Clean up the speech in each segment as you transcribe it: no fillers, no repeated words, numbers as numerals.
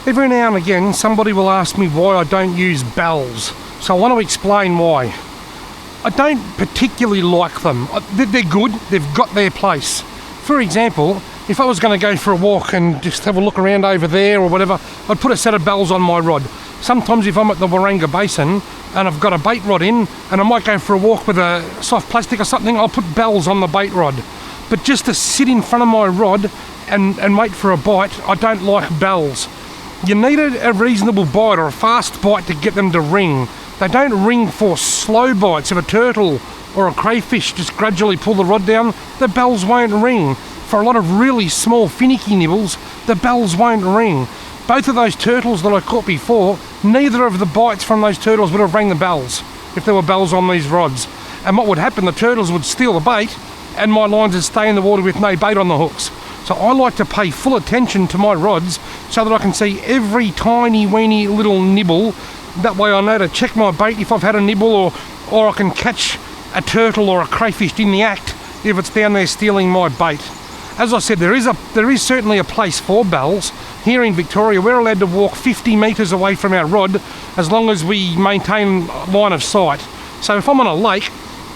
Every now and again, somebody will ask me why I don't use bells, so I want to explain why. I don't particularly like them. They're good, they've got their place. For example, if I was going to go for a walk and just have a look around over there or whatever, I'd put a set of bells on my rod. Sometimes if I'm at the Waranga Basin and I've got a bait rod in and I might go for a walk with a soft plastic or something, I'll put bells on the bait rod. But just to sit in front of my rod and wait for a bite, I don't like bells. You need a reasonable bite or a fast bite to get them to ring. They don't ring for slow bites. If a turtle or a crayfish just gradually pull the rod down, the bells won't ring. For a lot of really small finicky nibbles, the bells won't ring. Both of those turtles that I caught before, neither of the bites from those turtles would have rang the bells if there were bells on these rods. And what would happen, the turtles would steal the bait and my lines would stay in the water with no bait on the hooks. So I like to pay full attention to my rods so that I can see every tiny weeny little nibble. That way I know to check my bait if I've had a nibble, or I can catch a turtle or a crayfish in the act if it's down there stealing my bait. As I said, there is certainly a place for bells. Here in Victoria, we're allowed to walk 50 metres away from our rod as long as we maintain line of sight. So if I'm on a lake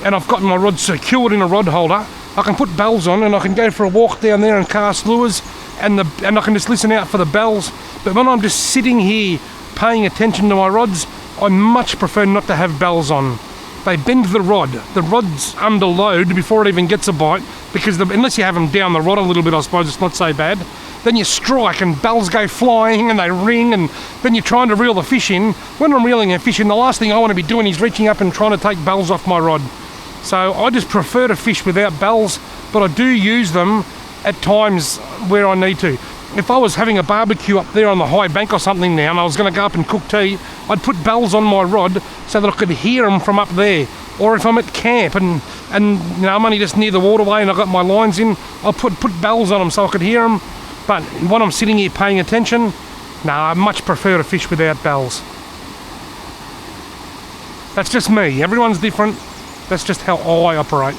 and I've got my rod secured in a rod holder, I can put bells on and I can go for a walk down there and cast lures and I can just listen out for the bells. But when I'm just sitting here paying attention to my rods, I much prefer not to have bells on. They bend the rod. The rod's under load before it even gets a bite, because unless you have them down the rod a little bit, I suppose it's not so bad. Then you strike and bells go flying and they ring, and then you're trying to reel the fish in. When I'm reeling a fish in, the last thing I want to be doing is reaching up and trying to take bells off my rod. So I just prefer to fish without bells, but I do use them at times where I need to. If I was having a barbecue up there on the high bank or something now and I was going to go up and cook tea, I'd put bells on my rod so that I could hear them from up there. Or if I'm at camp and you know, I'm only just near the waterway and I've got my lines in, I'll put bells on them so I could hear them. But when I'm sitting here paying attention, no, I much prefer to fish without bells. That's just me. Everyone's different. That's just how I operate.